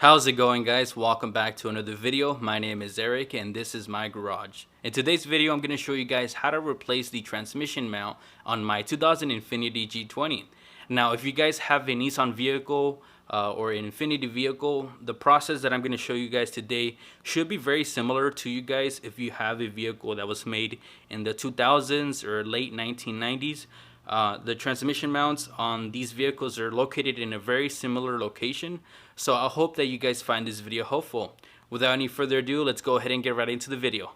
How's it going, guys? Welcome back to another video. My name is Eric and this is my garage. In today's video, I'm going to show you guys how to replace the transmission mount on my 2000 Infiniti G20. Now, if you guys have a Nissan vehicle or an Infiniti vehicle, the process that I'm going to show you guys today should be very similar to you guys if you have a vehicle that was made in the 2000s or late 1990s. The transmission mounts on these vehicles are located in a very similar location, so I hope that you guys find this video helpful. Without any further ado, let's go ahead and get right into the video.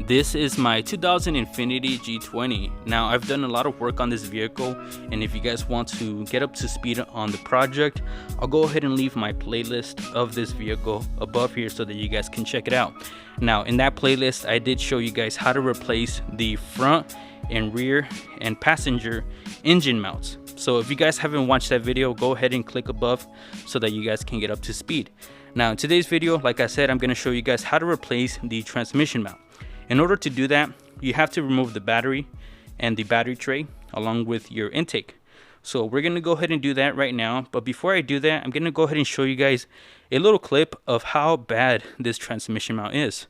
This is my 2000 Infiniti G20. Now, I've done a lot of work on this vehicle, and if you guys want to get up to speed on the project, I'll go ahead and leave my playlist of this vehicle above here so that you guys can check it out. Now, in that playlist, I did show you guys how to replace the front and rear and passenger engine mounts. So if you guys haven't watched that video, go ahead and click above so that you guys can get up to speed. Now, in today's video, like I said, I'm going to show you guys how to replace the transmission mount. In order to do that, you have to remove the battery and the battery tray along with your intake. So we're going to go ahead and do that right now. But before I do that, I'm going to go ahead and show you guys a little clip of how bad this transmission mount is.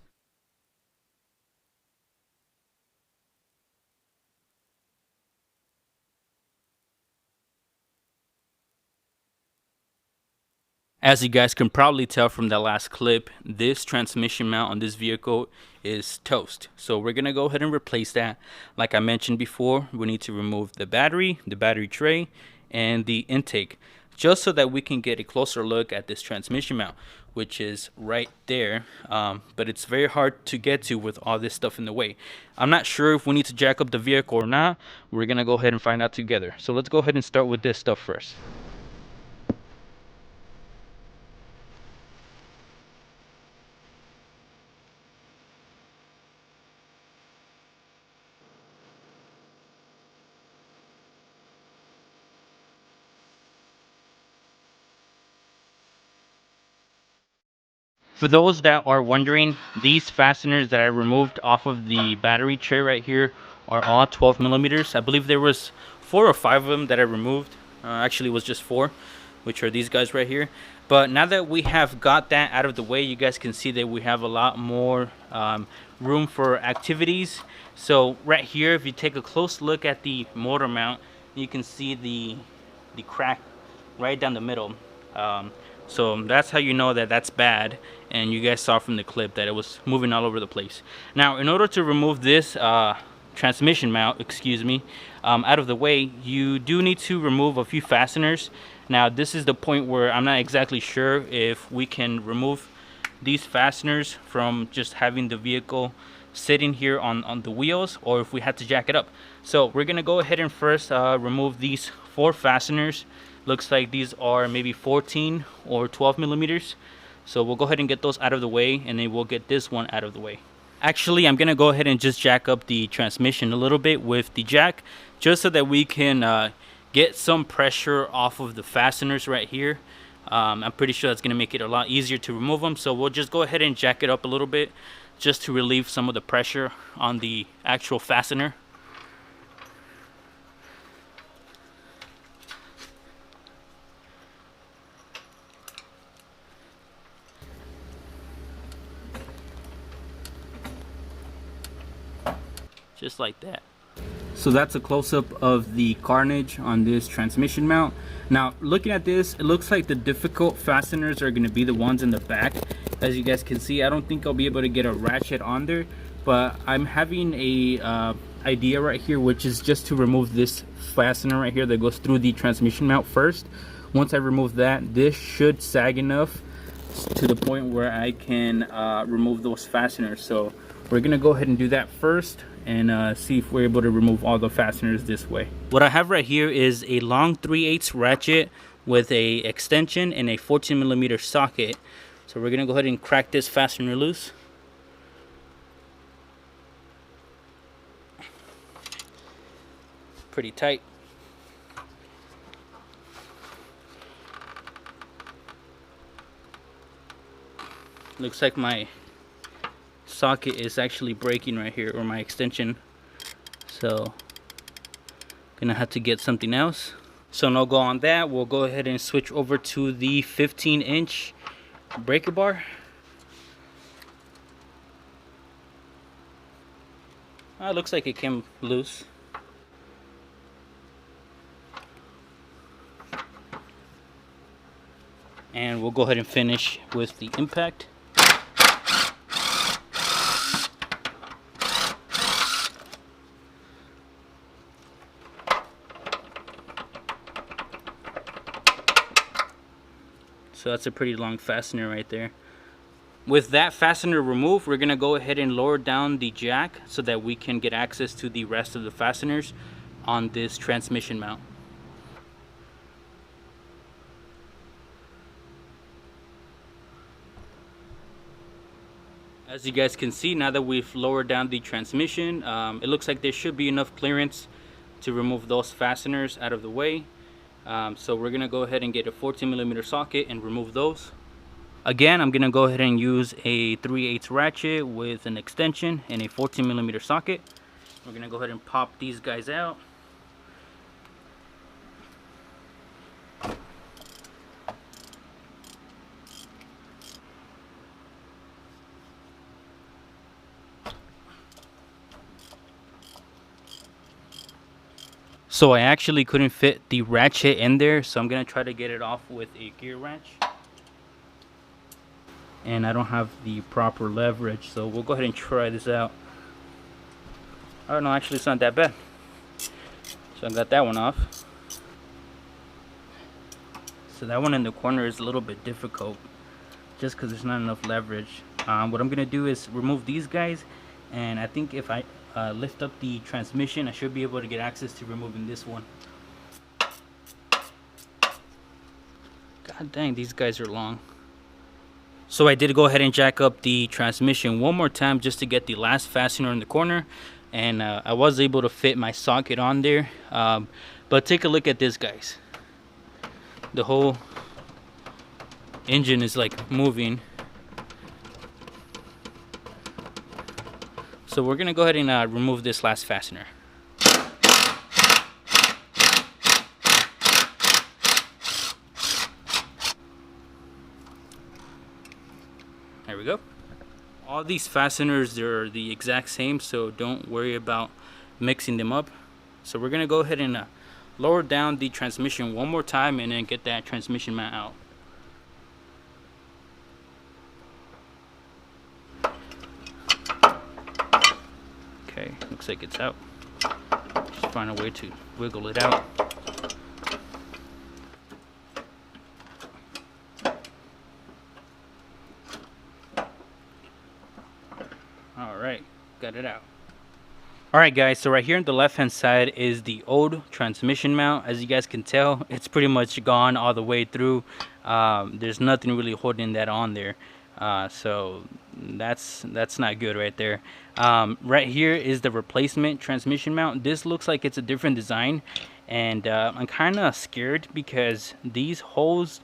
As you guys can probably tell from that last clip, this transmission mount on this vehicle is toast. So we're going to go ahead and replace that. Like I mentioned before, we need to remove the battery tray, and the intake, just so that we can get a closer look at this transmission mount, which is right there. But it's very hard to get to with all this stuff in the way. I'm not sure if we need to jack up the vehicle or not. We're going to go ahead and find out together. So let's go ahead and start with this stuff first. For those that are wondering, these fasteners that I removed off of the battery tray right here are all 12 millimeters. I believe there was 4 or 5 of them that I removed. Actually, it was just 4, which are these guys right here. But now that we have got that out of the way, you guys can see that we have a lot more room for activities. So right here, if you take a close look at the motor mount, you can see the crack right down the middle. So that's how you know that that's bad, and you guys saw from the clip that it was moving all over the place. Now, in order to remove this transmission mount, out of the way, you do need to remove a few fasteners. Now, this is the point where I'm not exactly sure if we can remove these fasteners from just having the vehicle sitting here on the wheels, or if we had to jack it up. So we're gonna go ahead and first remove these 4 fasteners. Looks like these are maybe 14 or 12 millimeters. So we'll go ahead and get those out of the way, and then we'll get this one out of the way. Actually, I'm gonna go ahead and just jack up the transmission a little bit with the jack, just so that we can get some pressure off of the fasteners right here. I'm pretty sure that's gonna make it a lot easier to remove them. So we'll just go ahead and jack it up a little bit, just to relieve some of the pressure on the actual fastener. Just like that. So that's a close-up of the carnage on this transmission mount. Now, looking at this, it looks like the difficult fasteners are going to be the ones in the back. As you guys can see, I don't think I'll be able to get a ratchet on there, but I'm having a idea right here, which is just to remove this fastener right here that goes through the transmission mount first. Once I remove that, this should sag enough to the point where I can remove those fasteners. So we're gonna go ahead and do that first and see if we're able to remove all the fasteners this way. What I have right here is a long 3/8 ratchet with a extension and a 14mm socket. So we're gonna go ahead and crack this fastener loose. Pretty tight. Looks like my socket is actually breaking right here, or my extension. So gonna have to get something else. So no go on that. We'll go ahead and switch over to the 15-inch breaker bar. It looks like it came loose. And we'll go ahead and finish with the impact. So that's a pretty long fastener right there. With that fastener removed, we're gonna go ahead and lower down the jack so that we can get access to the rest of the fasteners on this transmission mount. As you guys can see, now that we've lowered down the transmission, it looks like there should be enough clearance to remove those fasteners out of the way. So we're gonna go ahead and get a 14mm socket and remove those. Again, I'm gonna go ahead and use a 3/8 ratchet with an extension and a 14mm socket. We're gonna go ahead and pop these guys out. So I actually couldn't fit the ratchet in there, so I'm gonna try to get it off with a gear wrench. And I don't have the proper leverage, so we'll go ahead and try this out. Oh no, actually it's not that bad. So I got that one off. So that one in the corner is a little bit difficult just because there's not enough leverage. What I'm gonna do is remove these guys, and I think if I lift up the transmission, I should be able to get access to removing this one. God dang, these guys are long. So I did go ahead and jack up the transmission one more time just to get the last fastener in the corner, and I was able to fit my socket on there. But take a look at this, guys. The whole engine is like moving. So we're gonna go ahead and remove this last fastener. There we go. All these fasteners, they're the exact same, so don't worry about mixing them up. So we're gonna go ahead and lower down the transmission one more time and then get that transmission mount out. Okay, looks like it's out. Just find a way to wiggle it out. Alright, got it out. Alright guys, so right here on the left hand side is the old transmission mount. As you guys can tell, it's pretty much gone all the way through. There's nothing really holding that on there. So that's not good right there. Right here is the replacement transmission mount. This looks like it's a different design, and I'm kind of scared because these holes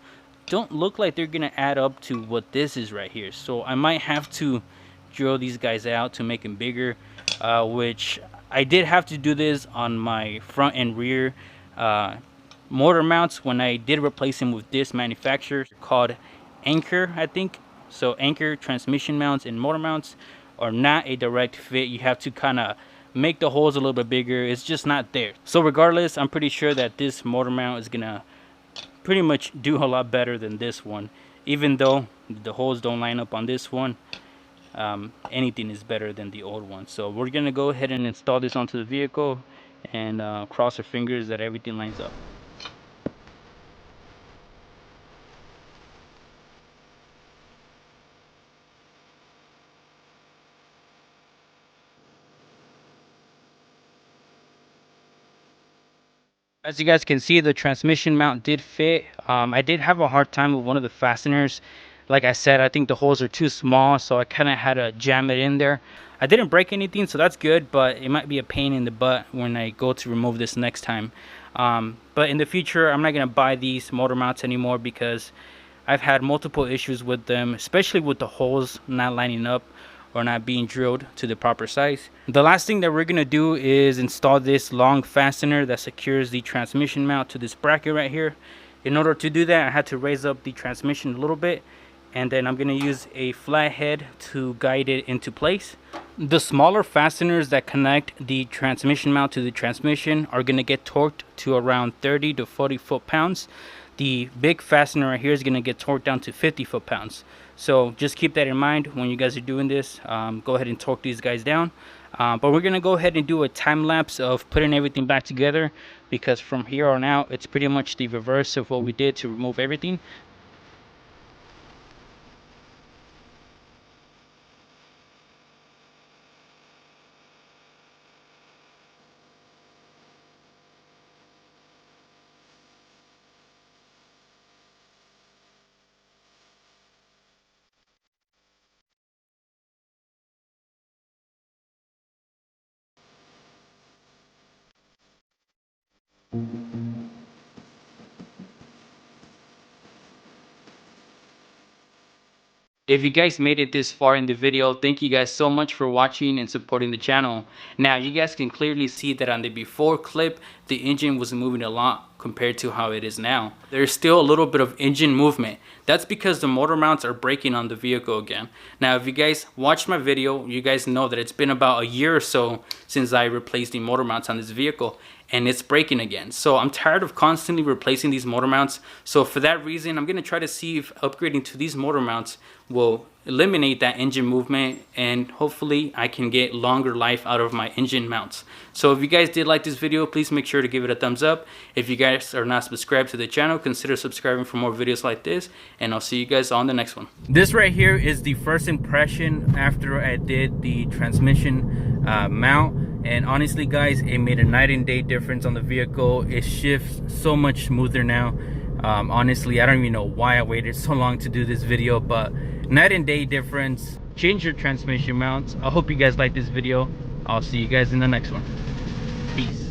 don't look like they're gonna add up to what this is right here. So I might have to drill these guys out to make them bigger, which I did have to do this on my front and rear motor mounts when I did replace them with this manufacturer called Anchor, I think. So Anchor transmission mounts and motor mounts are not a direct fit. You have to kind of make the holes a little bit bigger. It's just not there. So regardless, I'm pretty sure that this motor mount is gonna pretty much do a lot better than this one. Even though the holes don't line up on this one, anything is better than the old one. So we're gonna go ahead and install this onto the vehicle and cross our fingers that everything lines up. As you guys can see, the transmission mount did fit. I did have a hard time with one of the fasteners. Like I said, I think the holes are too small, so I kind of had to jam it in there. I didn't break anything, so that's good, but it might be a pain in the butt when I go to remove this next time. But in the future, I'm not going to buy these motor mounts anymore because I've had multiple issues with them, especially with the holes not lining up or not being drilled to the proper size. The last thing that we're going to do is install this long fastener that secures the transmission mount to this bracket right here. In order to do that, I had to raise up the transmission a little bit, and then I'm going to use a flat head to guide it into place. The smaller fasteners that connect the transmission mount to the transmission are going to get torqued to around 30 to 40 foot-pounds. The big fastener right here is going to get torqued down to 50 foot-pounds. So just keep that in mind when you guys are doing this. Go ahead and torque these guys down. But we're going to go ahead and do a time lapse of putting everything back together, because from here on out, it's pretty much the reverse of what we did to remove everything. If you guys made it this far in the video, thank you guys so much for watching and supporting the channel. Now you guys can clearly see that on the before clip, the engine was moving a lot compared to how it is now. There's still a little bit of engine movement. That's because the motor mounts are breaking on the vehicle again. Now if you guys watched my video, you guys know that it's been about a year or so since I replaced the motor mounts on this vehicle, and it's breaking again. So I'm tired of constantly replacing these motor mounts. So for that reason, I'm going to try to see if upgrading to these motor mounts will eliminate that engine movement, and hopefully I can get longer life out of my engine mounts. So if you guys did like this video, please make sure to give it a thumbs up. If you guys are not subscribed to the channel, consider subscribing for more videos like this, and I'll see you guys on the next one. This right here is the first impression after I did the transmission mount. And honestly guys, it made a night and day difference on the vehicle. It shifts so much smoother now. Honestly, I don't even know why I waited so long to do this video, but night and day difference. Change your transmission mounts. I hope you guys like this video. I'll see you guys in the next one. Peace.